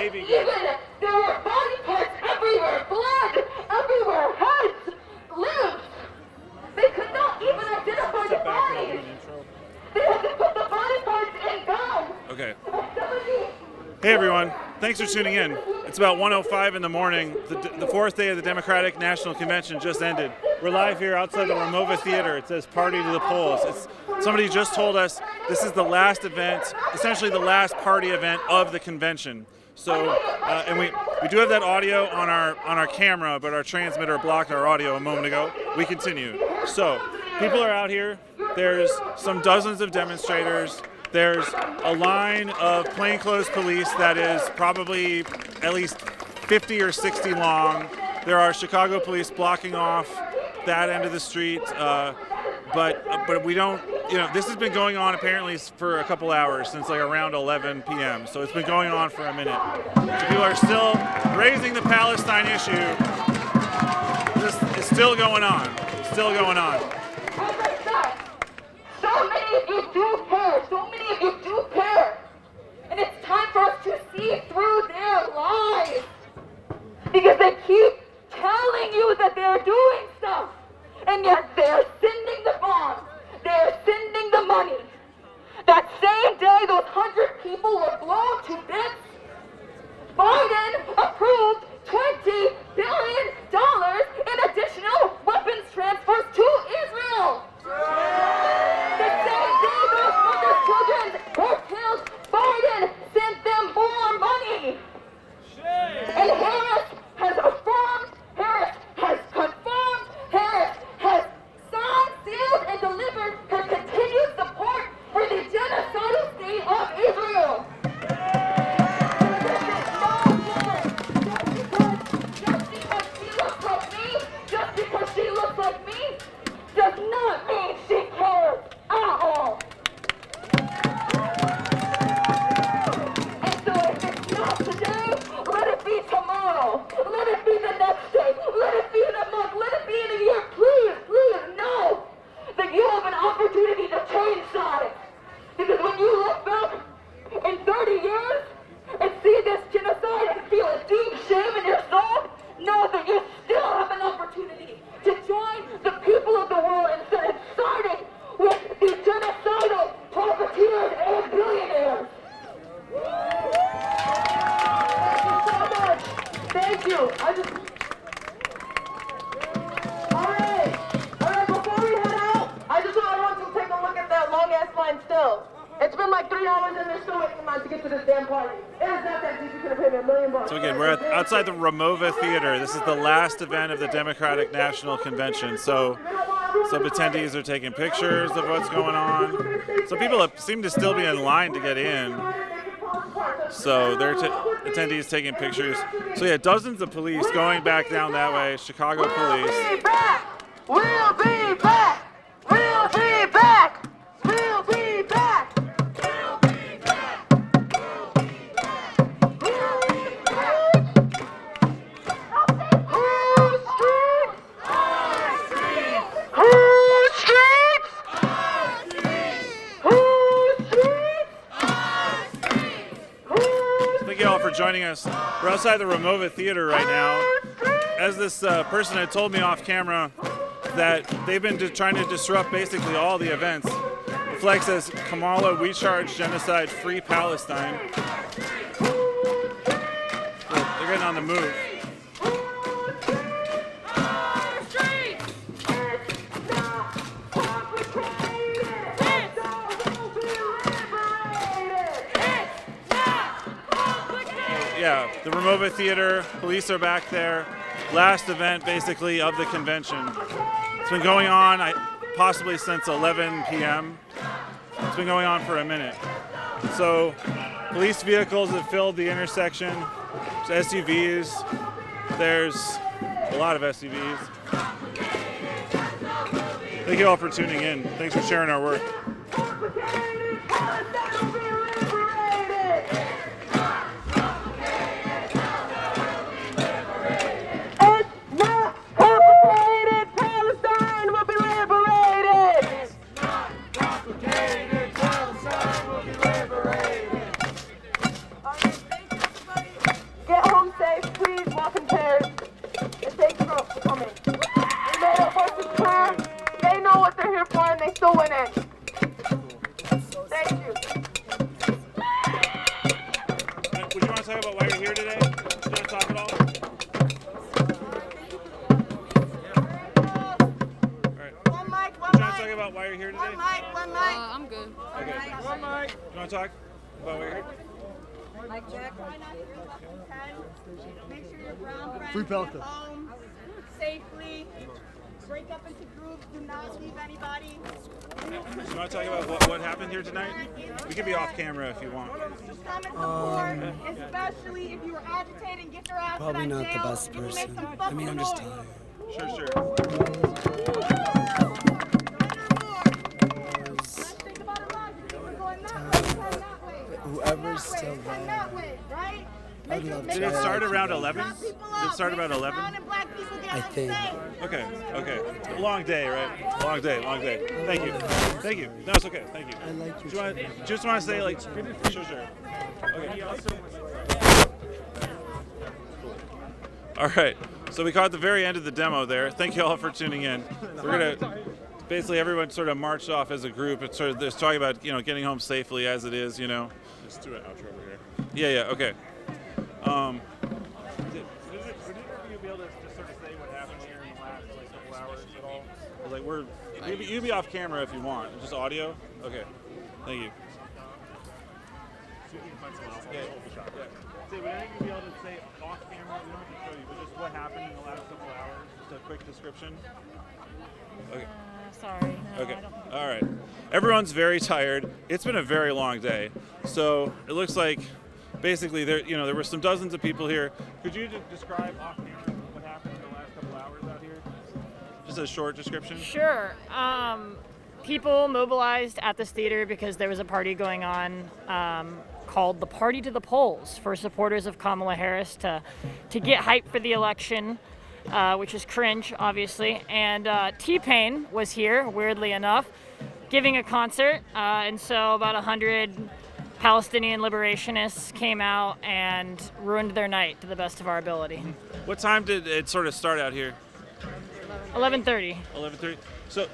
Navy good. There were body parts everywhere, blood everywhere, heads, limbs. They could not even identify the bodies. They had to put the body parts in guns. Okay. Hey everyone, thanks for tuning in. It's about 1:05 in the morning. The fourth day of the Democratic National Convention just ended. We're live here outside the Ramova Theater. It says "Party to the Polls." Somebody just told us this is the last event, essentially the last party event of the convention. So, and we do have that audio on our camera, but our transmitter blocked our audio a moment ago. We continue. So, people are out here. There's some dozens of demonstrators. There's a line of plainclothes police that is probably at least 50 or 60 long. There are Chicago police blocking off that end of the street, but we don't, this has been going on apparently for a couple hours, since like around 11 p.m. So it's been going on for a minute. So people are still raising the Palestine issue. This is still going on. Still going on. So many of you do care. So many of you do care. And it's time for us to see through their lies. Because they keep telling you that they're doing stuff. And yet they're sending the bombs. They're sending the money. That same day those 100 people were blown to bits, Biden approved $20 billion in additional weapons transfers to Israel. The same day those mothers' children were killed, Biden sent them more money. And Harris has affirmed, Harris has confirmed, Harris has signed, sealed, and delivered her continued support for the genocidal state of Israel. Just because she looks like me does not mean she cares at all. And so if it's not today, let it be tomorrow. Let it be the next day. Let it be in a month. Let it be in a year. Please, please know that you have an opportunity to change sides. Because when you look back in 30 years and see this genocide and feel a deep shame in your soul, know that you still have an opportunity to join the people of the world instead of siding with the genocidal profiteers and billionaires. Thank you. All right, before we head out, I just want to take a look at that long-ass line still. It's been like 3 hours and they're still waiting in line to get to this damn party. It is not that deep. You could have paid me $1 million. So again, we're outside the Ramova Theater. This is the last event of the Democratic National Convention. So attendees are taking pictures of what's going on. So people seem to still be in line to get in. So they're attendees taking pictures. So yeah, dozens of police going back down that way. Chicago police. We'll be back. We'll be back. We'll be back. We'll be back. Thank you all for joining us. We're outside the Ramova Theater right now. As this person had told me off camera, that they've been trying to disrupt basically all the events. The flag says, "Kamala, we charge genocide, free Palestine." They're getting on the move. Yeah, the Ramova Theater, police are back there. Last event, basically, of the convention. It's been going on possibly since 11 p.m. It's been going on for a minute. So, police vehicles have filled the intersection. There's SUVs. There's a lot of SUVs. Thank you all for tuning in. Thanks for sharing our work. you're here today? Do you want to talk at all? All right. One mic, one Do you want to talk mic. about why you're here today? One mic, one mic. I'm good. Okay. One mic. Do you want to talk about why you're here? Mic check. Make sure your brown friends Free get Palestine. home safely. Break up into groups. Do not leave anybody. Do you want to talk about what happened here tonight? We can be off camera if you want. Just come and support, especially if you were agitating. Get your ass Probably to that not the jail. best You can make person. some I mean, fucking I'm just noise. tired. Sure. Let's think about it logically. We're going that way. Turn that way. Whoever's Turn still that way, right? I'd love Did to. it start around 11? Drop people Did it off. start about Make 11? brown and black people get I on the think. stage. Okay. Long day, right? Long day. Thank you. No, it's okay. Thank you. I like Do your you want, just want to say, like, sure. Okay. All right. So we caught the very end of the demo there. Thank you all for tuning in. We're gonna basically everyone sort of marched off as a group. It's sort of just talking about getting home safely as it is. Just do an outro over here. Yeah. Okay. Would either of you be able to just sort of say what happened here in the last couple hours at all? Like you'd be off camera if you want. Just audio. Okay. Thank you. See if you can find someone else. Yeah. Hold the shot. Say, would any of you be able to say off camera? We don't have to show you, but just what happened in the last couple hours? Just a quick description. Okay. Sorry. No, Okay. I don't think All right. Everyone's very tired. It's been a very long day. So it looks like basically there were some dozens of people here. Could you describe off camera what happened in the last couple hours out here? Just a short description. Sure. People mobilized at this theater because there was a party going on called the Party to the Polls for supporters of Kamala Harris to get hype for the election, which is cringe, obviously. And T-Pain was here, weirdly enough, giving a concert. And so about 100 Palestinian liberationists came out and ruined their night to the best of our ability. What time did it sort of start out here? 11:30. 11:30.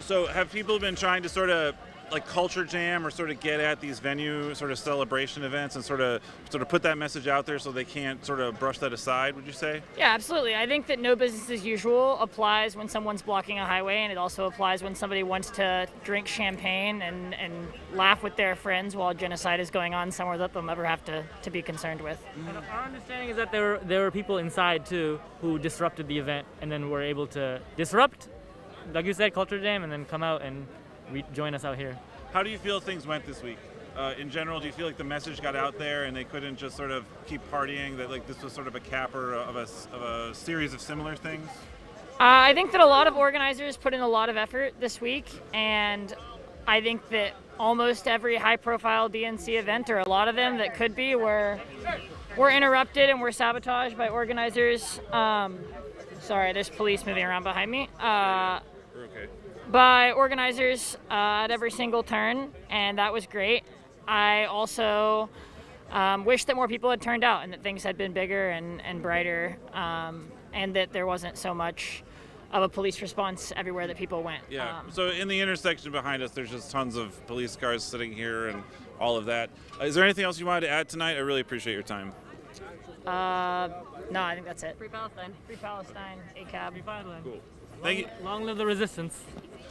So have people been trying to sort of like culture jam or sort of get at these venue sort of celebration events and sort of put that message out there so they can't sort of brush that aside, would you say? Yeah, absolutely. I think that no business as usual applies when someone's blocking a highway, and it also applies when somebody wants to drink champagne and laugh with their friends while genocide is going on somewhere that they'll never have to be concerned with. And our understanding is that there were people inside too who disrupted the event and then were able to disrupt, like you said, culture jam, and then come out and join us out here. How do you feel things went this week? In general, do you feel like the message got out there and they couldn't just sort of keep partying, that like this was sort of a capper of a series of similar things? I think that a lot of organizers put in a lot of effort this week, and I think that almost every high-profile DNC event, or a lot of them that could be, were interrupted and were sabotaged by organizers. Sorry, there's police moving around behind me. We're okay. By organizers at every single turn, and that was great. I also wish that more people had turned out and that things had been bigger and brighter, and that there wasn't so much of a police response everywhere that people went. Yeah. So in the intersection behind us, there's just tons of police cars sitting here and all of that. Is there anything else you wanted to add tonight? I really appreciate your time. No, I think that's it. Free Palestine. Free Palestine, ACAB. Free Palestine. Cool. Thank you. Long live the resistance.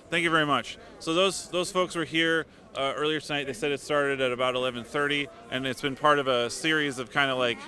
Thank you very much. So those folks were here earlier tonight. They said it started at about 11:30, and it's been part of a series of kind of like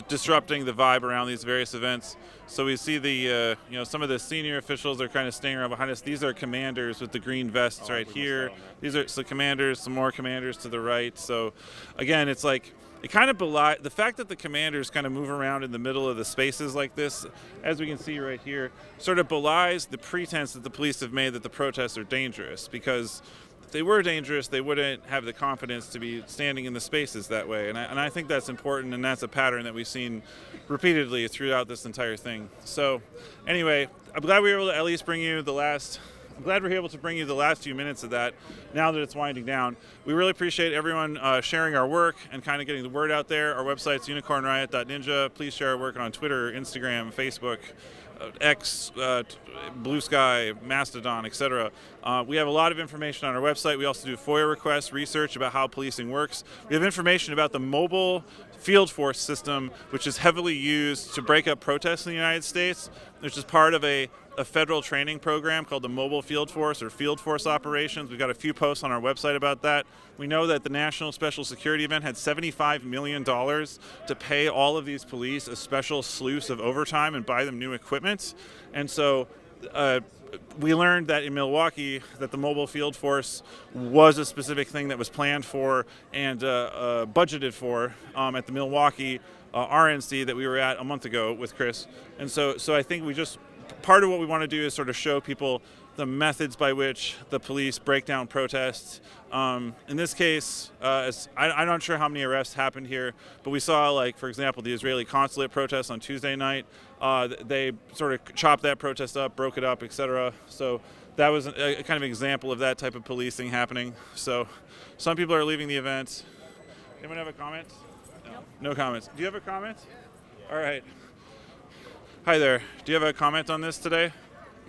disrupting the vibe around these various events. So we see the some of the senior officials are kind of staying around behind us. These are commanders with the green vests right here. These are some commanders, some more commanders to the right. So again, it's like it kind of belies the fact that the commanders kind of move around in the middle of the spaces like this, as we can see right here, sort of belies the pretense that the police have made that the protests are dangerous, because if they were dangerous, they wouldn't have the confidence to be standing in the spaces that way. And I think that's important, and that's a pattern that we've seen repeatedly throughout this entire thing. So anyway, I'm glad we were able to at least bring you the last I'm glad we're able to bring you the last few minutes of that now that it's winding down. We really appreciate everyone sharing our work and kind of getting the word out there. Our website's unicornriot.ninja. Please share our work on Twitter, Instagram, Facebook, X, Blue Sky, Mastodon, etc. We have a lot of information on our website. We also do FOIA requests, research about how policing works. We have information about the mobile field force system, which is heavily used to break up protests in the United States, which is part of a federal training program called the Mobile Field Force or Field Force Operations. We've got a few posts on our website about that. We know that the National Special Security Event had $75 million to pay all of these police a special sluice of overtime and buy them new equipment. And so we learned that in Milwaukee that the Mobile Field Force was a specific thing that was planned for and budgeted for at the Milwaukee RNC that we were at a month ago with Chris. And so I think part of what we want to do is sort of show people the methods by which the police break down protests. In this case, I'm not sure how many arrests happened here, but we saw, like, for example, the Israeli consulate protest on Tuesday night. They sort of chopped that protest up, broke it up, etc. So that was a kind of example of that type of policing happening. So some people are leaving the event. Anyone have a comment? No comments. Do you have a comment? All right. Hi there. Do you have a comment on this today?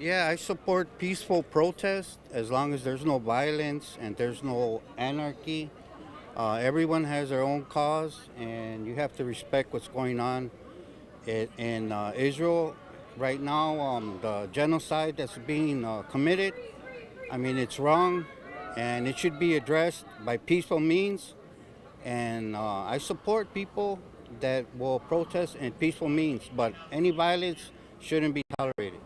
Yeah, I support peaceful protest as long as there's no violence and there's no anarchy. Everyone has their own cause, and you have to respect what's going on in Israel right now. The genocide that's being committed, I mean, it's wrong, and it should be addressed by peaceful means. And I support people that will protest in peaceful means, but any violence shouldn't be tolerated.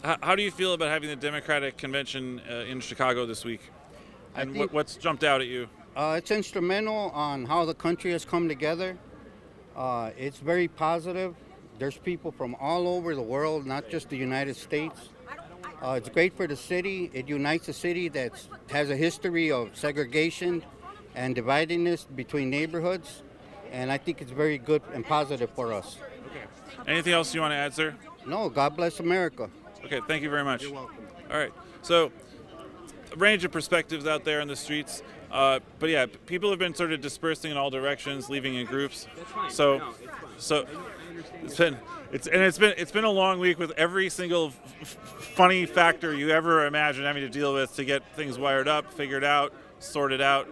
How do you feel about having the Democratic Convention in Chicago this week? And what's jumped out at you? It's instrumental on how the country has come together. It's very positive. There's people from all over the world, not just the United States. It's great for the city. It unites a city that has a history of segregation and dividedness between neighborhoods. And I think it's very good and positive for us. Okay. Anything else you want to add, sir? No, God bless America. Okay, thank you very much. You're welcome. All right. So, a range of perspectives out there in the streets. But yeah, people have been sort of dispersing in all directions, leaving in groups. That's fine. So, No, it's fine. so I understand. it's been a long week with every single funny factor you ever imagine having to deal with to get things wired up, figured out, sorted out.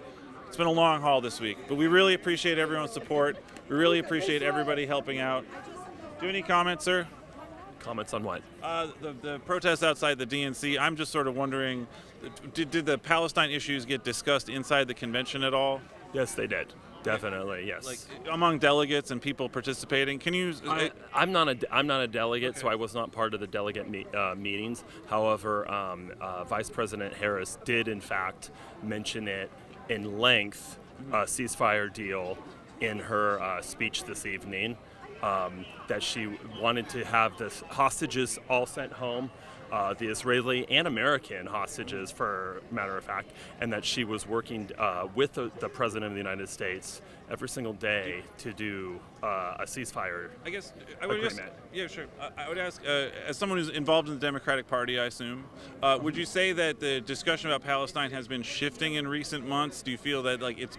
It's been a long haul this week, but we really appreciate everyone's support. We really appreciate everybody helping out. Do you have any comments, sir? Comments on what? The protests outside the DNC. I'm just sort of wondering, did the Palestine issues get discussed inside the convention at all? Yes, they did. Definitely, yes. Like among delegates and people participating. Can you? I'm not a delegate, so I was not part of the delegate meetings. However, Vice President Harris did in fact mention it in length, a ceasefire deal, in her speech this evening. That she wanted to have the hostages all sent home, the Israeli and American hostages, for matter of fact, and that she was working with the President of the United States every single day to do a ceasefire. I guess I would agreement. yeah, sure. I would ask, as someone who's involved in the Democratic Party, I assume, would you say that the discussion about Palestine has been shifting in recent months? Do you feel that it's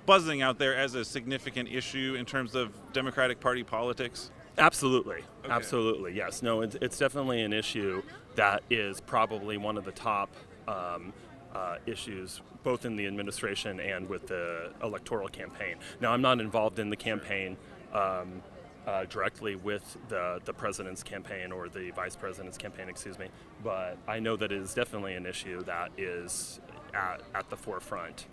buzzing out there as a significant issue in terms of Democratic Party politics? Absolutely. Okay. Absolutely, yes. No, it's definitely an issue that is probably one of the top issues, both in the administration and with the electoral campaign. Now, I'm not involved in the campaign directly with the president's campaign or the vice president's campaign, excuse me, but I know that it is definitely an issue that is at the forefront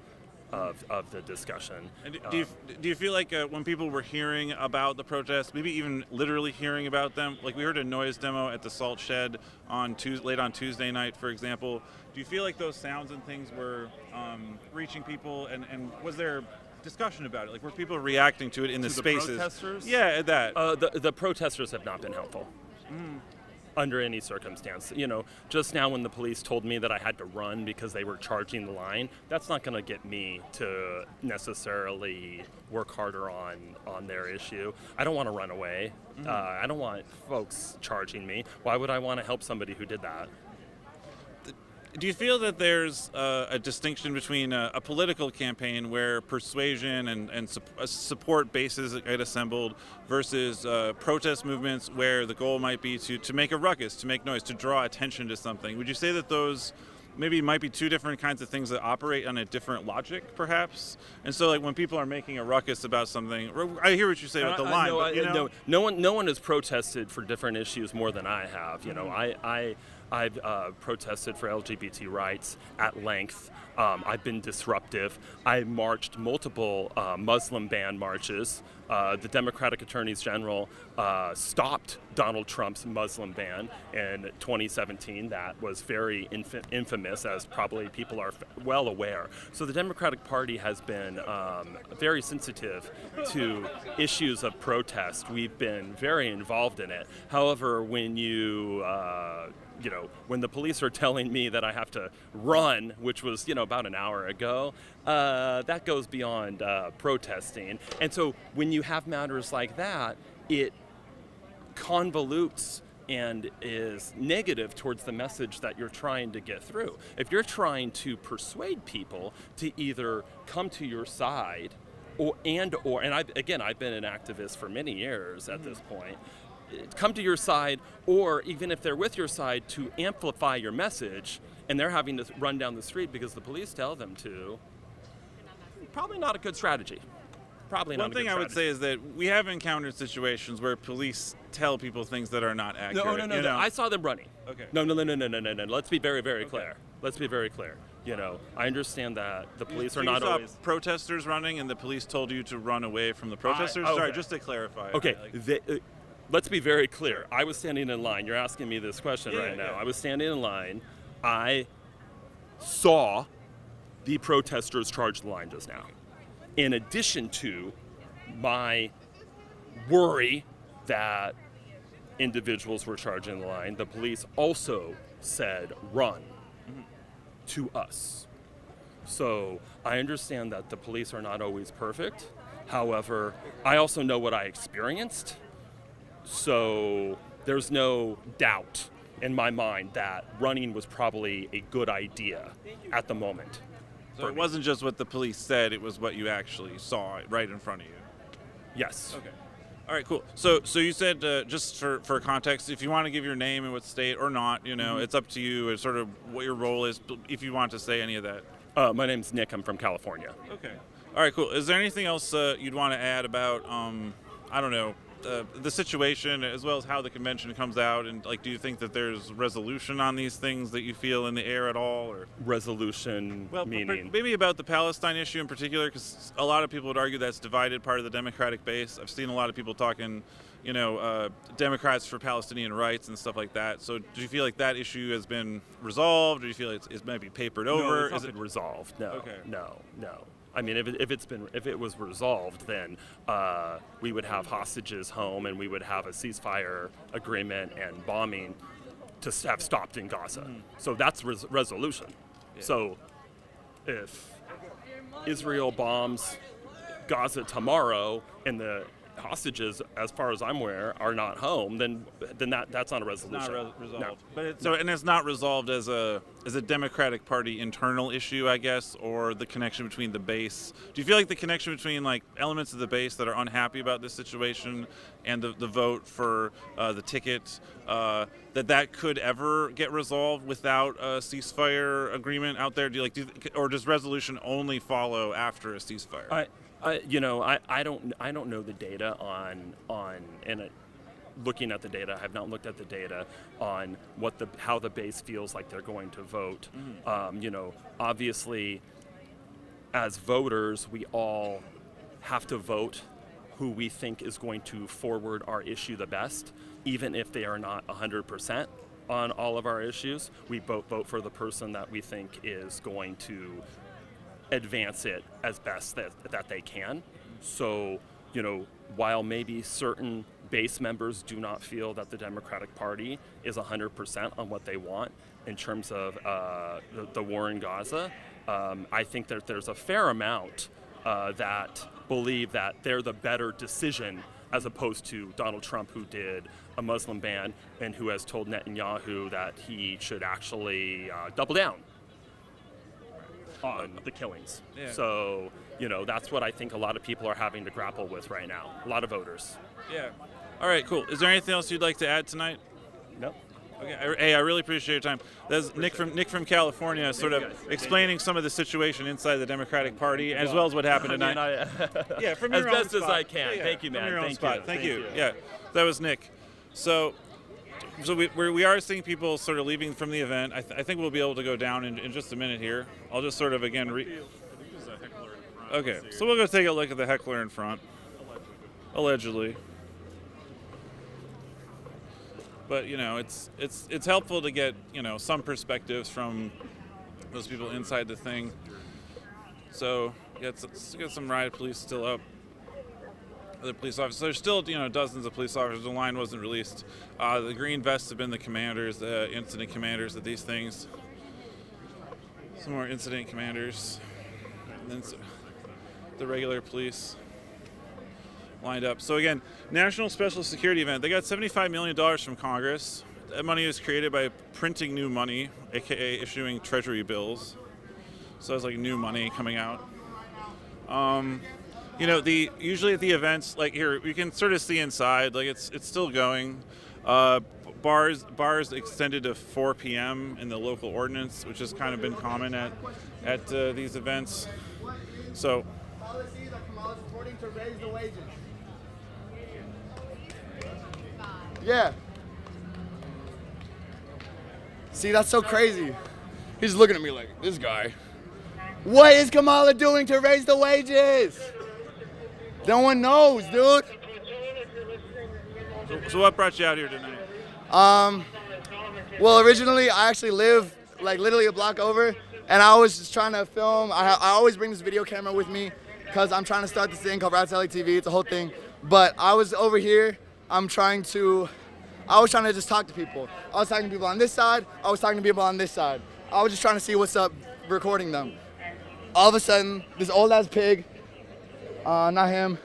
of the discussion. And do you feel like when people were hearing about the protests, maybe even literally hearing about them, like we heard a noise demo at the Salt Shed late on Tuesday night, for example, do you feel like those sounds and things were reaching people, and was there discussion about it? Like, were people reacting to it in the spaces? The protesters? Yeah, that. The protesters have not been helpful. Under any circumstance. Just now when the police told me that I had to run because they were charging the line, that's not going to get me to necessarily work harder on their issue. I don't want to run away. I don't want folks charging me. Why would I want to help somebody who did that? Do you feel that there's a distinction between a political campaign where persuasion and support bases get assembled versus protest movements where the goal might be to make a ruckus, to make noise, to draw attention to something? Would you say that those maybe might be two different kinds of things that operate on a different logic, perhaps? And so, like, when people are making a ruckus about something, I hear what you say about the line, but, you know, no one has protested for different issues more than I have. You know, I've protested for LGBT rights at length. I've been disruptive. I marched multiple Muslim ban marches. The Democratic Attorneys General stopped Donald Trump's Muslim ban in 2017. That was very infamous, as probably people are well aware. So the Democratic Party has been very sensitive to issues of protest. We've been very involved in it. However, when when the police are telling me that I have to run, which was, about an hour ago, that goes beyond protesting. And so when you have matters like that, it convolutes and is negative towards the message that you're trying to get through. If you're trying to persuade people to either come to your side and I've been an activist for many years at this point, come to your side, or even if they're with your side, to amplify your message, and they're having to run down the street because the police tell them to, probably not a good strategy. One thing I would say is that we have encountered situations where police tell people things that are not accurate. No. I saw them running. Okay. No. Let's be very, very clear. Let's be very clear. I understand that the police are not you saw always protesters running, and the police told you to run away from the protesters. Okay. Sorry, just to clarify. Okay. Let's be very clear. I was standing in line. You're asking me this question right now. Yeah. I was standing in line. I saw the protesters charge the line just now. In addition to my worry that individuals were charging the line, the police also said run to us. So I understand that the police are not always perfect. However, I also know what I experienced. So there's no doubt in my mind that running was probably a good idea at the moment. So it wasn't just what the police said, it was what you actually saw right in front of you. Yes. Okay. All right, cool. So you said, just for context, if you want to give your name and what state or not, it's up to you. It's sort of what your role is, if you want to say any of that. My name's Nick. I'm from California. Okay. All right, cool. Is there anything else you'd want to add about, the situation, as well as how the convention comes out, and do you think that there's resolution on these things that you feel in the air at all, or resolution? Well, meaning maybe about the Palestine issue in particular, because a lot of people would argue that's divided part of the Democratic base. I've seen a lot of people talking, Democrats for Palestinian rights and stuff like that. So, do you feel like that issue has been resolved, or do you feel it's maybe papered over? No, it's not been resolved. No. Okay. No. I mean, if it was resolved, then we would have hostages home, and we would have a ceasefire agreement, and bombing to have stopped in Gaza. So that's resolution. Yeah. So if Israel bombs Gaza tomorrow and the hostages, as far as I'm aware, are not home, then that's not a resolution. Not resolved. No. But and it's not resolved as a Democratic Party internal issue, I guess, or the connection between the base. Do you feel like the connection between elements of the base that are unhappy about this situation and the vote for the ticket, that could ever get resolved without a ceasefire agreement out there? Or does resolution only follow after a ceasefire? I don't know the data on looking at the data. I have not looked at the data on how the base feels like they're going to vote. Obviously, as voters, we all have to vote who we think is going to forward our issue the best, even if they are not 100% on all of our issues. We vote for the person that we think is going to advance it as best that they can. So, while maybe certain base members do not feel that the Democratic Party is 100% on what they want in terms of the war in Gaza, I think that there's a fair amount that believe that they're the better decision as opposed to Donald Trump, who did a Muslim ban and who has told Netanyahu that he should actually double down on the killings. Yeah. So, that's what I think a lot of people are having to grapple with right now. A lot of voters. Yeah. All right, cool. Is there anything else you'd like to add tonight? No. Okay. Hey, I really appreciate your time. That's Nick from California, sort of explaining some of the situation inside the Democratic Party, as well as what happened tonight. Yeah, from your as own best as spot. I can. Yeah, Thank you, man. From your own Thank spot. you. Thank you. Yeah, that was Nick. So we are seeing people sort of leaving from the event. I think we'll be able to go down in just a minute here. I'll just sort of again. I think there's a heckler in front. Okay, so we'll go take a look at the heckler in front. Allegedly. But it's helpful to get some perspectives from those people inside the thing. So get some riot police still up. Other police officers. There's still dozens of police officers. The line wasn't released. The green vests have been the commanders, the incident commanders of these things. Some more incident commanders, and then the regular police lined up. So again, National Special Security Event. They got $75 million from Congress. That money was created by printing new money, aka issuing treasury bills. So it's like new money coming out. Usually at the events, like here, you can sort of see inside, like it's still going. Bars extended to 4 p.m. in the local ordinance, which has kind of been common at these events. So. Policy that Kamala's supporting to raise the wages. Yeah. See, that's so crazy. He's looking at me like, this guy. What is Kamala doing to raise the wages? No one knows, dude. So what brought you out here tonight? Well, originally I actually live like literally a block over, and I was just trying to film. I always bring this video camera with me because I'm trying to start this thing called Riot TV. It's a whole thing. But I was over here. I was trying to just talk to people. I was talking to people on this side. I was talking to people on this side. I was just trying to see what's up, recording them. All of a sudden, this old ass pig, not him.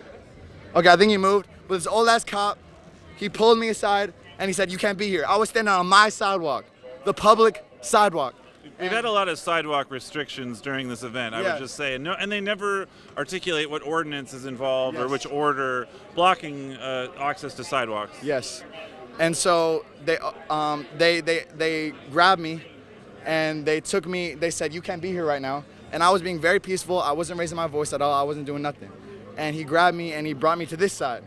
Okay, I think he moved. But this old ass cop, he pulled me aside and he said, "You can't be here." I was standing on my sidewalk, the public sidewalk. We've had a lot of sidewalk restrictions during this event, I would just say. And they never articulate what ordinance is involved or which order blocking access to sidewalks. Yes. And so they grabbed me and they took me, they said, "You can't be here right now." And I was being very peaceful. I wasn't raising my voice at all. I wasn't doing nothing. And he grabbed me and he brought me to this side.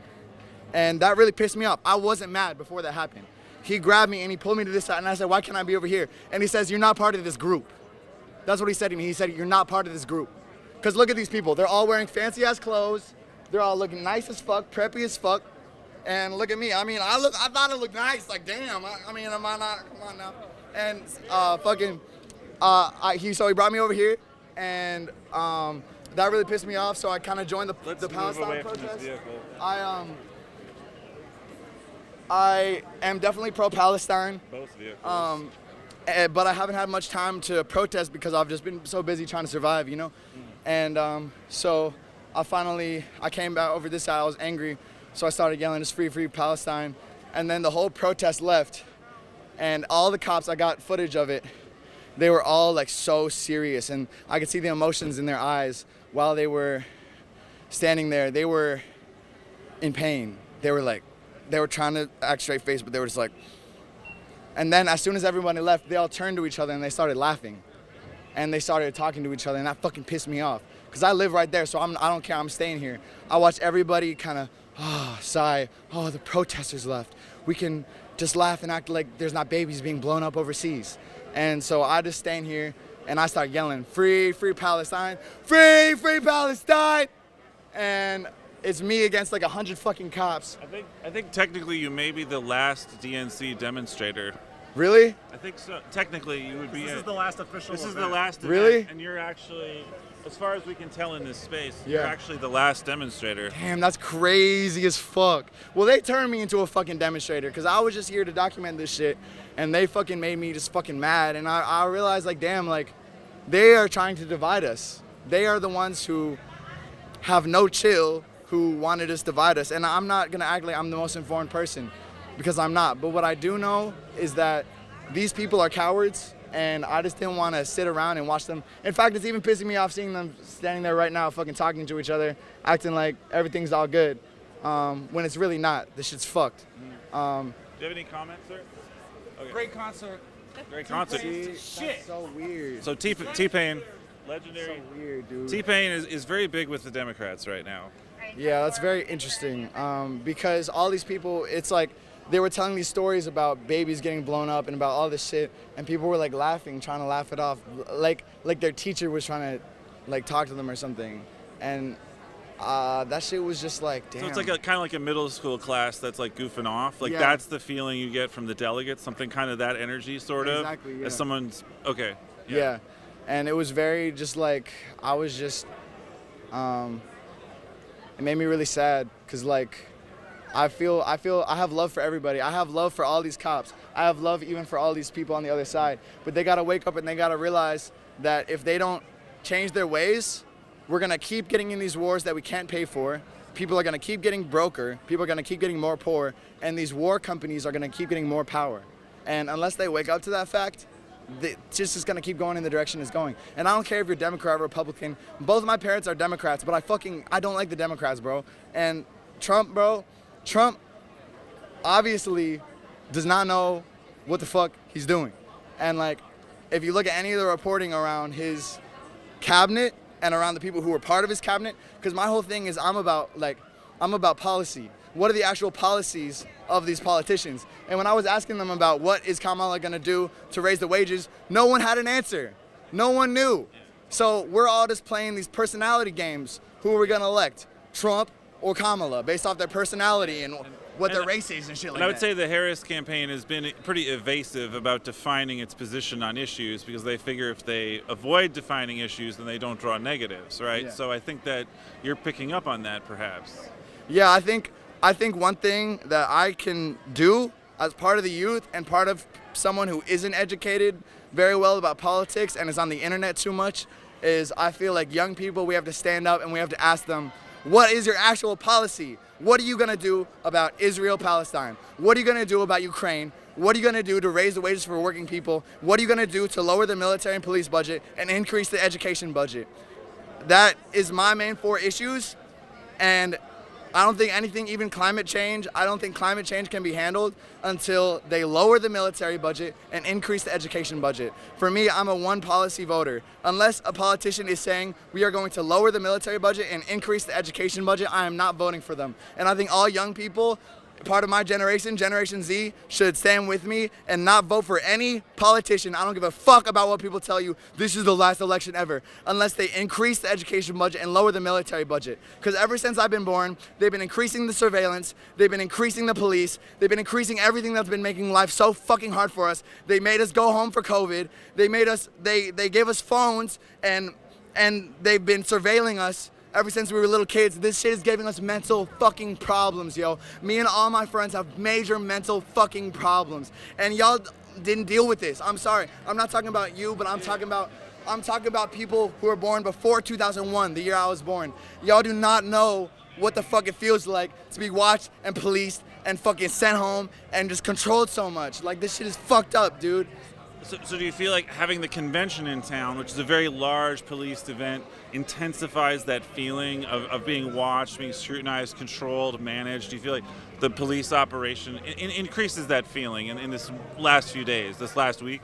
And that really pissed me off. I wasn't mad before that happened. He grabbed me and he pulled me to this side and I said, "Why can't I be over here?" And he says, "You're not part of this group." That's what he said to me. He said, "You're not part of this group." Because look at these people. They're all wearing fancy ass clothes. They're all looking nice as fuck, preppy as fuck. And look at me. I mean, I thought I looked nice. Like, damn. I mean, am I not? Come on now. And so he brought me over here, and that really pissed me off. So I kind of joined the Palestine protest. I am definitely pro-Palestine. Both vehicles. But I haven't had much time to protest because I've just been so busy trying to survive, you know. And so I came back over this side. I was angry. So I started yelling, "It's free, free Palestine." And then the whole protest left. And all the cops, I got footage of it, they were all like so serious. And I could see the emotions in their eyes while they were standing there. They were in pain. They were trying to act straight face, but they were just like. And then as soon as everybody left, they all turned to each other and they started laughing. And they started talking to each other, and that fucking pissed me off. Because I live right there, so I don't care, I'm staying here. I watch everybody kind of, sigh, the protesters left. We can just laugh and act like there's not babies being blown up overseas. And so I just stand here and I start yelling, "Free, free Palestine, free, free Palestine." And it's me against like 100 fucking cops. I think technically you may be the last DNC demonstrator. Really? I think so. Technically you would be. This is the last official This is event. the last event, Really? and you're actually, as far as we can tell in this space, Yeah. you're actually the last demonstrator. Damn, that's crazy as fuck. Well, they turned me into a fucking demonstrator because I was just here to document this shit, and they fucking made me just fucking mad. And I realized, like, damn, like, they are trying to divide us. They are the ones who have no chill, who wanted to divide us. And I'm not gonna act like I'm the most informed person, because I'm not. But what I do know is that these people are cowards, and I just didn't want to sit around and watch them. In fact, it's even pissing me off seeing them standing there right now fucking talking to each other, acting like everything's all good, when it's really not. This shit's fucked. Do you have any comments, sir? Okay. Great concert. Great concert. Shit. So weird. So T-Pain, legendary. So weird, dude. T-Pain is very big with the Democrats right now. Yeah, that's very interesting, because all these people, it's like they were telling these stories about babies getting blown up and about all this shit, and people were like laughing, trying to laugh it off, like their teacher was trying to like talk to them or something, and that shit was just like, damn. So it's like kind of like a middle school class that's like goofing off. Like Yeah. that's the feeling you get from the delegates, something kind of that energy sort of. Exactly, yeah. As someone's, okay. Yeah, and it was very just like, I was just, it made me really sad, because like, I have love for everybody. I have love for all these cops. I have love even for all these people on the other side. But they gotta wake up and they gotta realize that if they don't change their ways, we're gonna keep getting in these wars that we can't pay for. People are gonna keep getting broker. People are gonna keep getting more poor. And these war companies are gonna keep getting more power. And unless they wake up to that fact, it's just gonna keep going in the direction it's going. And I don't care if you're Democrat or Republican. Both of my parents are Democrats, but I don't like the Democrats, bro. And Trump, bro, Trump obviously does not know what the fuck he's doing. And like, if you look at any of the reporting around his cabinet and around the people who were part of his cabinet, because my whole thing is I'm about policy. What are the actual policies of these politicians? And when I was asking them about what is Kamala gonna do to raise the wages, no one had an answer. No one knew. So we're all just playing these personality games. Who are we gonna elect? Trump or Kamala, based off their personality and what their race is and shit like that. And I would say the Harris campaign has been pretty evasive about defining its position on issues, because they figure if they avoid defining issues, then they don't draw negatives, right? Yeah. So I think that you're picking up on that, perhaps. Yeah, I think one thing that I can do as part of the youth and part of someone who isn't educated very well about politics and is on the internet too much is I feel like young people, we have to stand up and we have to ask them, what is your actual policy? What are you gonna do about Israel, Palestine? What are you gonna do about Ukraine? What are you gonna do to raise the wages for working people? What are you gonna do to lower the military and police budget and increase the education budget? That is my main 4 issues, and I don't think anything, even climate change, I don't think climate change can be handled until they lower the military budget and increase the education budget. For me, I'm a one policy voter. Unless a politician is saying we are going to lower the military budget and increase the education budget, I am not voting for them. And I think all young people, part of my generation, Generation Z, should stand with me and not vote for any politician. I don't give a fuck about what people tell you. This is the last election ever. Unless they increase the education budget and lower the military budget. Because ever since I've been born, they've been increasing the surveillance, they've been increasing the police, they've been increasing everything that's been making life so fucking hard for us. They made us go home for COVID. They gave us phones and they've been surveilling us ever since we were little kids. This shit is giving us mental fucking problems, yo. Me and all my friends have major mental fucking problems. And y'all didn't deal with this. I'm sorry. I'm not talking about you, but I'm talking about people who were born before 2001, the year I was born. Y'all do not know what the fuck it feels like to be watched and policed and fucking sent home and just controlled so much. Like, this shit is fucked up, dude. So do you feel like having the convention in town, which is a very large policed event, intensifies that feeling of being watched, being scrutinized, controlled, managed? Do you feel like the police operation increases that feeling in this last few days, this last week?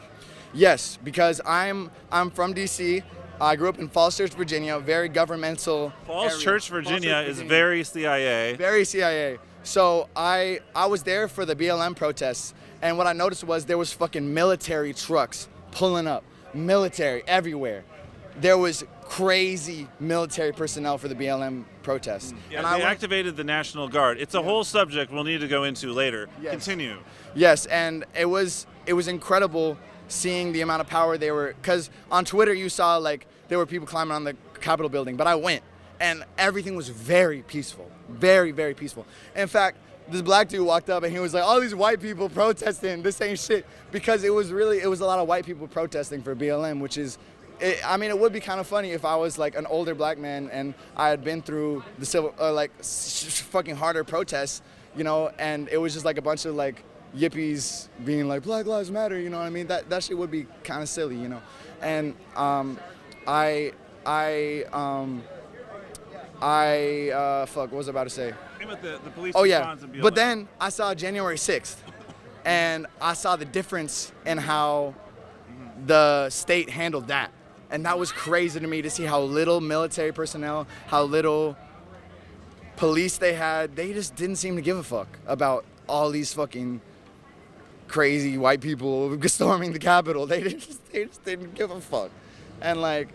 Yes, because I'm from DC. I grew up in Falls Church, Virginia, very governmental Falls area. Church, Virginia Falls Church, is very CIA. Very CIA. So I was there for the BLM protests, and what I noticed was there was fucking military trucks pulling up, military everywhere. There was crazy military personnel for the BLM protests. Yeah, and they activated the National Guard. It's a whole subject we'll need to go into later. Yes. Continue. Yes, and it was incredible seeing the amount of power they were, because on Twitter you saw like there were people climbing on the Capitol building, but I went and everything was very peaceful, very, very peaceful. In fact, this black dude walked up and he was like, all these white people protesting, this ain't shit, because it was a lot of white people protesting for BLM, which is I mean, it would be kind of funny if I was like an older black man and I had been through the civil, fucking harder protests, you know, and it was just like a bunch of like yippies being like Black Lives Matter, you know what I mean? That shit would be kind of silly, you know. And fuck, what was I about to say? The police Oh yeah, response and BLM. but then I saw January 6th, and I saw the difference in how the state handled that. And that was crazy to me to see how little military personnel, how little police they had. They just didn't seem to give a fuck about all these fucking crazy white people storming the Capitol. They just didn't give a fuck. And like,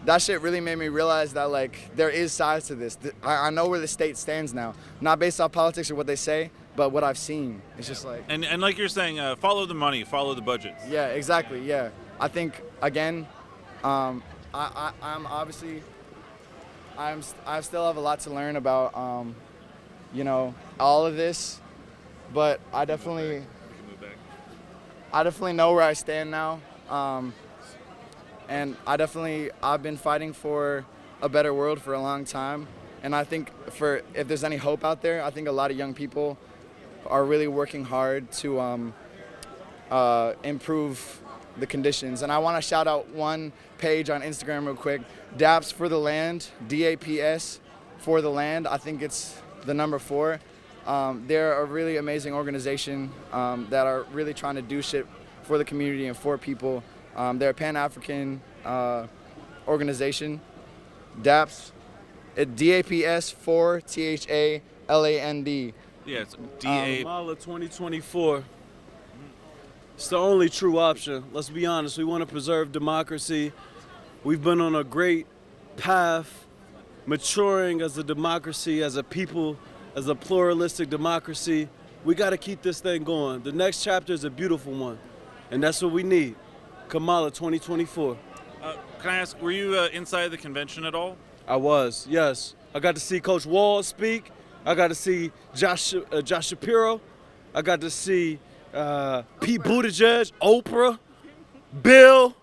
that shit really made me realize that like there is sides to this. I know where the state stands now, not based off politics or what they say, but what I've seen. It's just like and like you're saying, follow the money, follow the budgets. Yeah, exactly. Yeah, I think again, I'm obviously I still have a lot to learn about you know, all of this, but I definitely know where I stand now. And I've been fighting for a better world for a long time. And I think if there's any hope out there, I think a lot of young people are really working hard to improve the conditions. And I want to shout out one page on Instagram real quick, DAPS for the Land, DAPS for the Land. I think it's the number 4. They're a really amazing organization that are really trying to do shit for the community and for people. They're a Pan-African organization. DAPS, DAPS 4 THALAND. Yeah, it's DA. Kamala 2024. It's the only true option. Let's be honest. We want to preserve democracy. We've been on a great path, maturing as a democracy, as a people, as a pluralistic democracy. We got to keep this thing going. The next chapter is a beautiful one, and that's what we need. Kamala 2024. Can I ask, were you inside the convention at all? I was, yes. I got to see Coach Wall speak. I got to see Josh Shapiro. I got to see Pete Buttigieg, Oprah, Bill.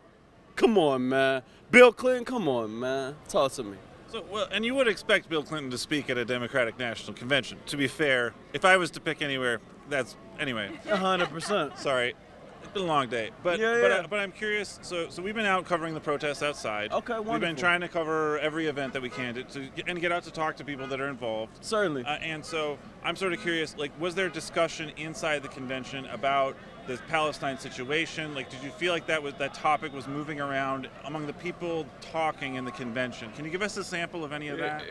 Come on, man. Bill Clinton, come on, man. Talk to me. So, well, and you would expect Bill Clinton to speak at a Democratic National Convention. To be fair, if I was to pick anywhere, anyway. 100%. Sorry. It's been a long day, but I'm curious. So we've been out covering the protests outside. Okay, wonderful. We've been trying to cover every event that we can and get out to talk to people that are involved. Certainly. And so I'm sort of curious. Like, was there discussion inside the convention about the Palestine situation? Like, did you feel like that topic was moving around among the people talking in the convention? Can you give us a sample of any of that?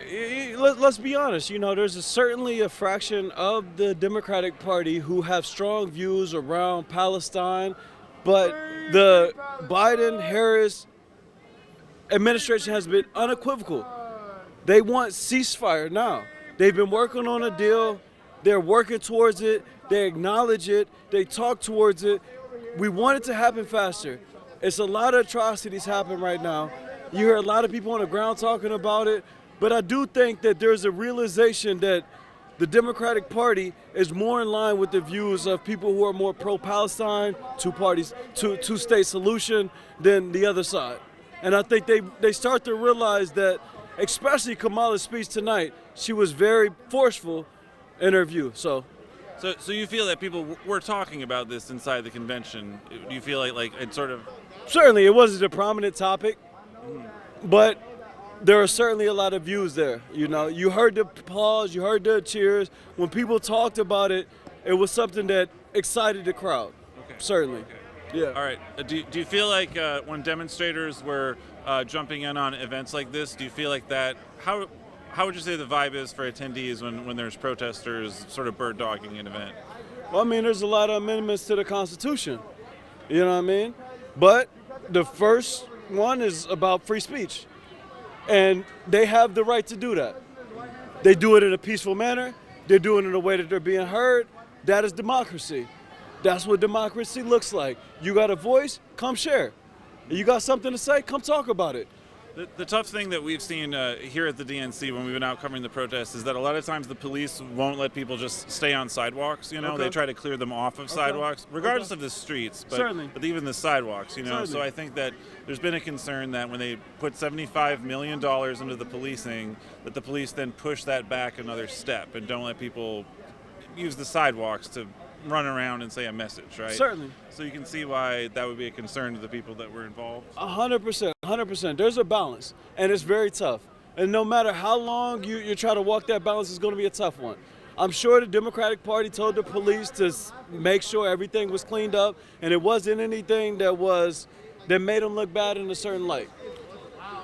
Let's be honest. You know, there's certainly a fraction of the Democratic Party who have strong views around Palestine, but the Biden-Harris administration has been unequivocal. They want ceasefire now. They've been working on a deal. They're working towards it. They acknowledge it. They talk towards it. We want it to happen faster. It's a lot of atrocities happening right now. You hear a lot of people on the ground talking about it, but I do think that there's a realization that the Democratic Party is more in line with the views of people who are more pro-Palestine, two-state solution, than the other side. And I think they start to realize that, especially Kamala's speech tonight, she was very forceful in her view. So you feel that people were talking about this inside the convention? Do you feel like it's sort of... Certainly, it wasn't a prominent topic, but there are certainly a lot of views there. You know, you heard the applause, you heard the cheers. When people talked about it, it was something that excited the crowd. Okay. Certainly. Okay. Yeah. All right. Do you feel like when demonstrators were jumping in on events like this, do you feel like that... How would you say the vibe is for attendees when there's protesters sort of bird dogging an event? Well, I mean, there's a lot of amendments to the Constitution. You know what I mean? But the first one is about free speech. And they have the right to do that. They do it in a peaceful manner. They're doing it in a way that they're being heard. That is democracy. That's what democracy looks like. You got a voice, come share. You got something to say, come talk about it. The tough thing that we've seen here at the DNC when we've been out covering the protests is that a lot of times the police won't let people just stay on sidewalks. You know, Okay. they try to clear them off of sidewalks, regardless of the streets, Certainly. but even the sidewalks. You know, Certainly. so I think that there's been a concern that when they put $75 million into the policing, that the police then push that back another step and don't let people use the sidewalks to run around and say a message, right? Certainly. So you can see why that would be a concern to the people that were involved. 100%, 100%. There's a balance, and it's very tough. And no matter how long you try to walk that balance, it's going to be a tough one. I'm sure the Democratic Party told the police to make sure everything was cleaned up, and it wasn't anything that made them look bad in a certain light.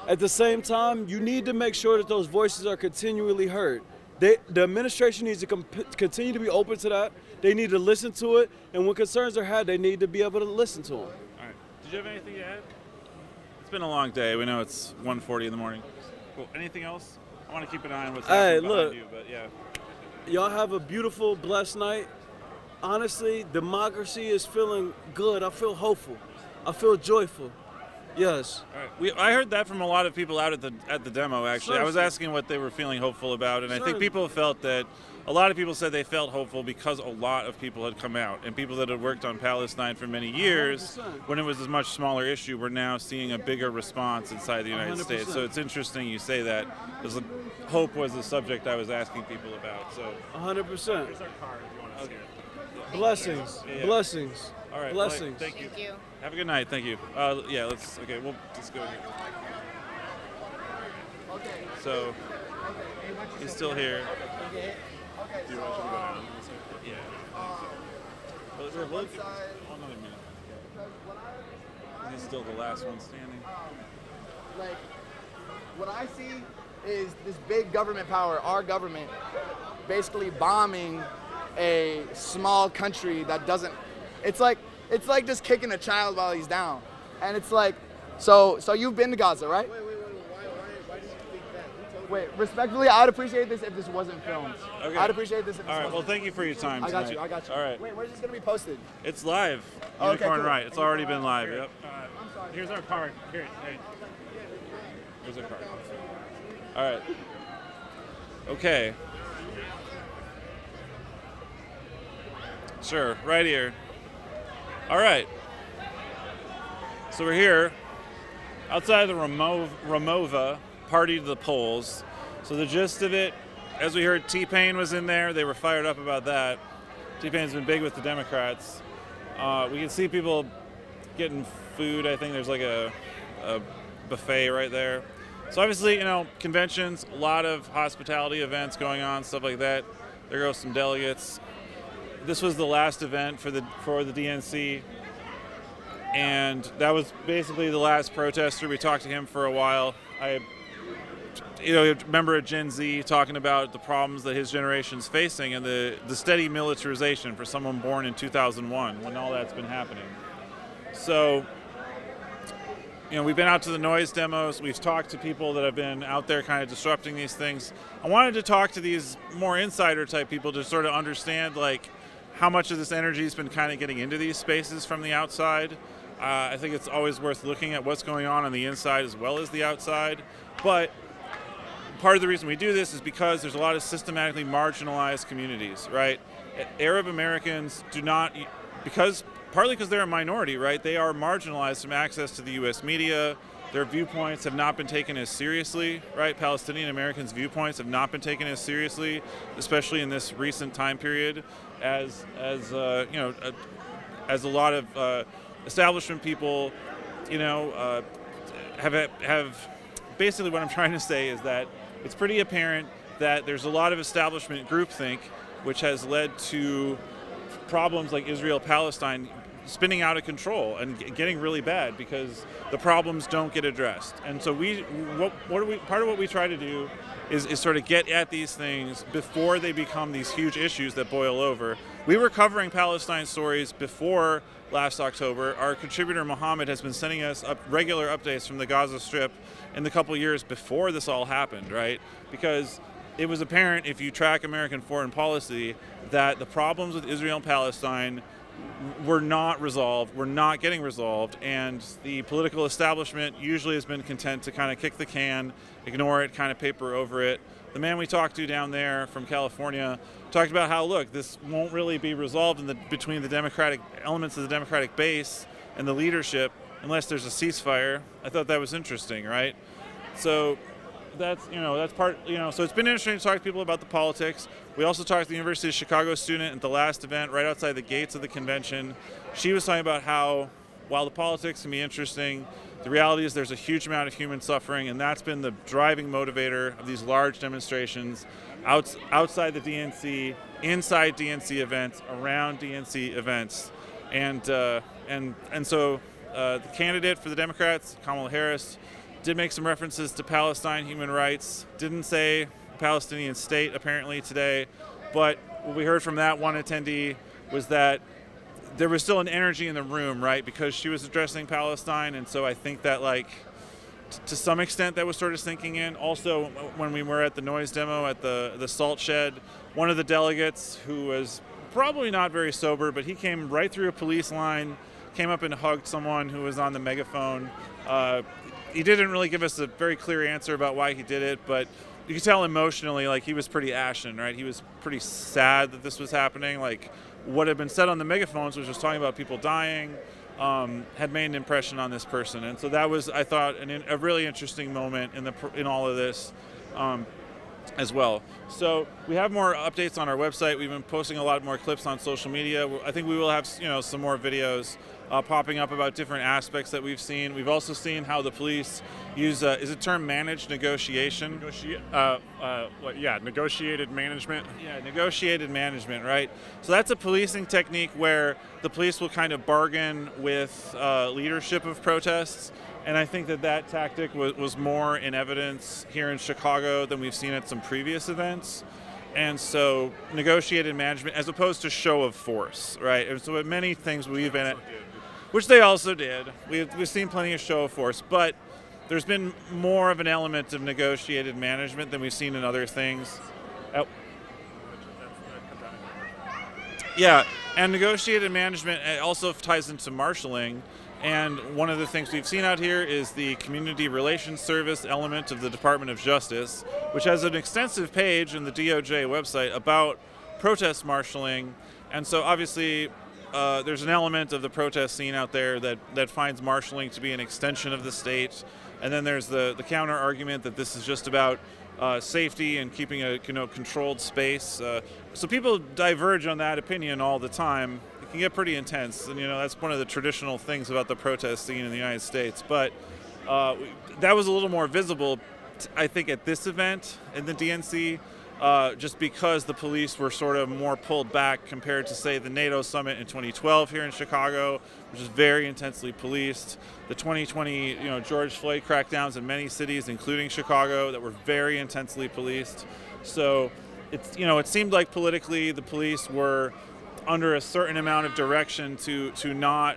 At the same time, you need to make sure that those voices are continually heard. The administration needs to continue to be open to that. They need to listen to it, and when concerns are had, they need to be able to listen to them. All right. Did you have anything to add? It's been a long day. We know it's 1:40 in the morning. Cool. Anything else? I want to keep an eye on what's happening behind you, but yeah. Y'all have a beautiful, blessed night. Honestly, democracy is feeling good. I feel hopeful. I feel joyful. Yes. All right. I heard that from a lot of people out at the demo, actually. I was asking what they were feeling hopeful about, and I think people felt that a lot of people said they felt hopeful because a lot of people had come out, and people that had worked on Palestine for many years, 100%. when it was a much smaller issue, we're now seeing a bigger response inside the United 100%. States. So it's interesting you say that, because hope was the subject I was asking people about. So 100%. here's our card if you want to see it. Blessings. Yeah. Blessings. All right. Blessings. Thank you. Have a good night. Thank you. We'll just go here. So, he's still here. Do you want to go down? Yeah. We'll another minute. He's still the last one standing. Like, what I see is this big government power, our government, basically bombing a small country that doesn't. It's like just kicking a child while he's down, and it's like, so you've been to Gaza, right? Why did you think that? Wait, respectfully, I'd appreciate this if this wasn't filmed. Okay. I'd appreciate this if this All right. wasn't. Well, thank you for your time. I got tonight. you. I got you. All right. Wait, where's this gonna be posted? It's live. Oh, okay, Unicorn cool. Riot. It's already been live. Yep. I'm sorry. Here's our card. Here. Here's our card. All right. Okay. Sure. Right here. All right. So we're here outside the Ramova Party to the Polls. So the gist of it, as we heard, T-Pain was in there. They were fired up about that. T-Pain's been big with the Democrats. We can see people getting food. I think there's like a buffet right there. So obviously, conventions, a lot of hospitality events going on, stuff like that. There goes some delegates. This was the last event for the DNC, and that was basically the last protester. We talked to him for a while. I remember a Gen Z talking about the problems that his generation's facing and the steady militarization for someone born in 2001 when all that's been happening. So, we've been out to the noise demos. We've talked to people that have been out there kind of disrupting these things. I wanted to talk to these more insider type people to sort of understand how much of this energy has been kind of getting into these spaces from the outside. I think it's always worth looking at what's going on the inside as well as the outside. But part of the reason we do this is because there's a lot of systematically marginalized communities, right? Arab Americans do not, partly because they're a minority, right? They are marginalized from access to the U.S. media. Their viewpoints have not been taken as seriously, right? Palestinian Americans' viewpoints have not been taken as seriously, especially in this recent time period, as a lot of establishment people, have. Basically, what I'm trying to say is that it's pretty apparent that there's a lot of establishment groupthink, which has led to problems like Israel-Palestine spinning out of control and getting really bad because the problems don't get addressed. And so part of what we try to do is sort of get at these things before they become these huge issues that boil over. We were covering Palestine stories before last October. Our contributor Mohammed has been sending us regular updates from the Gaza Strip in the couple years before this all happened, right? Because it was apparent, if you track American foreign policy, that the problems with Israel and Palestine were not resolved, were not getting resolved, and the political establishment usually has been content to kind of kick the can, ignore it, kind of paper over it. The man we talked to down there from California talked about how, look, this won't really be resolved between the Democratic elements of the Democratic base and the leadership unless there's a ceasefire. I thought that was interesting, right? So that's part, so it's been interesting to talk to people about the politics. We also talked to the University of Chicago student at the last event right outside the gates of the convention. She was talking about how, while the politics can be interesting, the reality is there's a huge amount of human suffering, and that's been the driving motivator of these large demonstrations outside the DNC, inside DNC events, around DNC events. And so the candidate for the Democrats, Kamala Harris, did make some references to Palestine human rights, didn't say Palestinian state apparently today, but what we heard from that one attendee was that there was still an energy in the room, right, because she was addressing Palestine, and so I think that, like, to some extent that was sort of sinking in. Also, when we were at the noise demo at the salt shed, one of the delegates, who was probably not very sober, but he came right through a police line, came up and hugged someone who was on the megaphone. He didn't really give us a very clear answer about why he did it, but you could tell emotionally, like, he was pretty ashen, right? He was pretty sad that this was happening. Like, what had been said on the megaphones, which was talking about people dying, had made an impression on this person. And so that was, I thought, a really interesting moment in all of this as well. So we have more updates on our website. We've been posting a lot more clips on social media. I think we will have some more videos popping up about different aspects that we've seen. We've also seen how the police use, is it term managed negotiation? Negotiated management. Yeah, negotiated management, right? So that's a policing technique where the police will kind of bargain with leadership of protests. And I think that tactic was more in evidence here in Chicago than we've seen at some previous events. And so negotiated management as opposed to show of force, right? And so at many things we've been at, which they also did. We've seen plenty of show of force, but there's been more of an element of negotiated management than we've seen in other things. Yeah, and negotiated management also ties into marshalling. And one of the things we've seen out here is the Community Relations Service element of the Department of Justice, which has an extensive page in the DOJ website about protest marshalling. And so obviously there's an element of the protest scene out there that finds marshalling to be an extension of the state. And then there's the counter argument that this is just about safety and keeping a controlled space. So people diverge on that opinion all the time. It can get pretty intense, and that's one of the traditional things about the protest scene in the United States. But that was a little more visible, I think, at this event in the DNC, just because the police were sort of more pulled back compared to, say, the NATO summit in 2012 here in Chicago, which is very intensely policed. The 2020, George Floyd crackdowns in many cities, including Chicago, that were very intensely policed. So it seemed like politically the police were under a certain amount of direction to not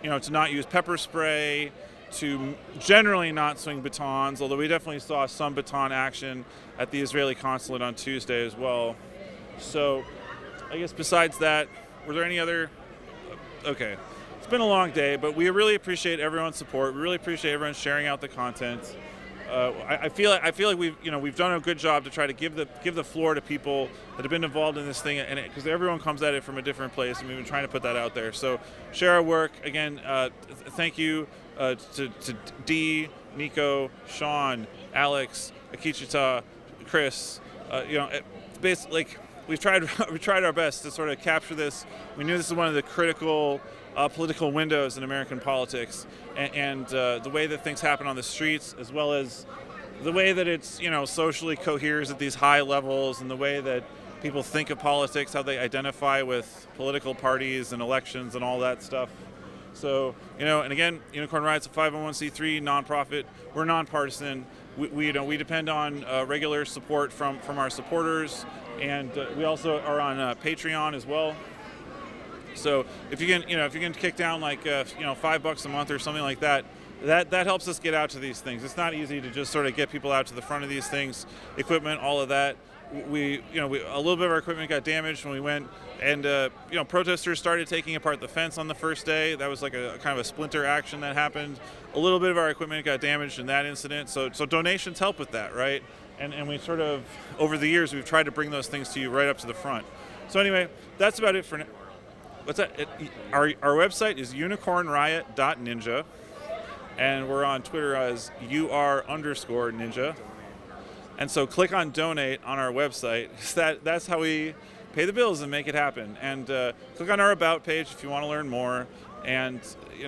use pepper spray, to generally not swing batons, although we definitely saw some baton action at the Israeli consulate on Tuesday as well. So I guess besides that, were there any other? Okay, it's been a long day, but we really appreciate everyone's support. We really appreciate everyone sharing out the content. I feel like we've done a good job to try to give the floor to people that have been involved in this thing, and because everyone comes at it from a different place, and we've been trying to put that out there. So share our work again. Thank you to Dee, Nico, Sean, Alex, Akichita, Chris. Basically, we've tried our best to sort of capture this. We knew this is one of the critical political windows in American politics, and the way that things happen on the streets, as well as the way that it's socially coheres at these high levels, and the way that people think of politics, how they identify with political parties and elections and all that stuff. So and again, Unicorn Riot's a 501c3 nonprofit. We're nonpartisan. We depend on regular support from our supporters, and we also are on Patreon as well. So if you can kick down like $5 a month or something like that, that helps us get out to these things. It's not easy to just sort of get people out to the front of these things, equipment, all of that. we a little bit of our equipment got damaged when we went, and protesters started taking apart the fence on the first day. That was like a kind of a splinter action that happened. A little bit of our equipment got damaged in that incident. So donations help with that, right? And we sort of, over the years, we've tried to bring those things to you right up to the front. So anyway, that's about it for now. What's that? Our website is unicornriot.ninja, and we're on Twitter as UR_ninja. And so click on donate on our website. That's how we pay the bills and make it happen. And click on our About page if you want to learn more. And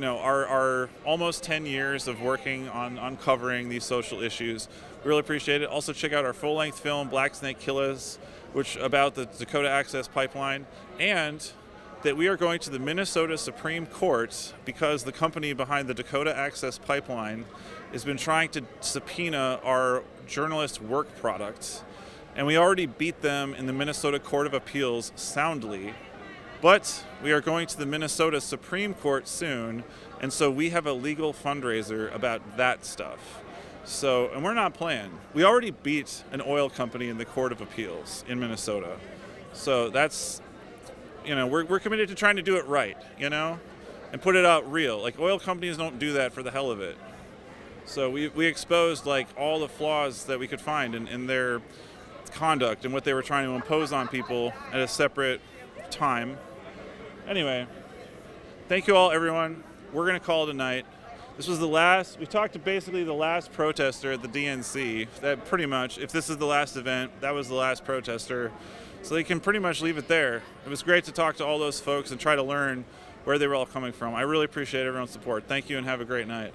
our almost 10 years of working on covering these social issues. We really appreciate it. Also check out our full-length film, Black Snake Kill Us, which about the Dakota Access Pipeline, and that we are going to the Minnesota Supreme Court because the company behind the Dakota Access Pipeline has been trying to subpoena our journalist work products. And we already beat them in the Minnesota Court of Appeals soundly. But we are going to the Minnesota Supreme Court soon, and so we have a legal fundraiser about that stuff. So, and we're not playing. We already beat an oil company in the Court of Appeals in Minnesota. So that's, we're committed to trying to do it right, and put it out real. Like, oil companies don't do that for the hell of it. So we exposed like all the flaws that we could find in their conduct and what they were trying to impose on people at a separate time. Anyway, thank you all, everyone. We're going to call it a night. This was we talked to basically the last protester at the DNC. That pretty much, if this is the last event, that was the last protester. So they can pretty much leave it there. It was great to talk to all those folks and try to learn where they were all coming from. I really appreciate everyone's support. Thank you and have a great night.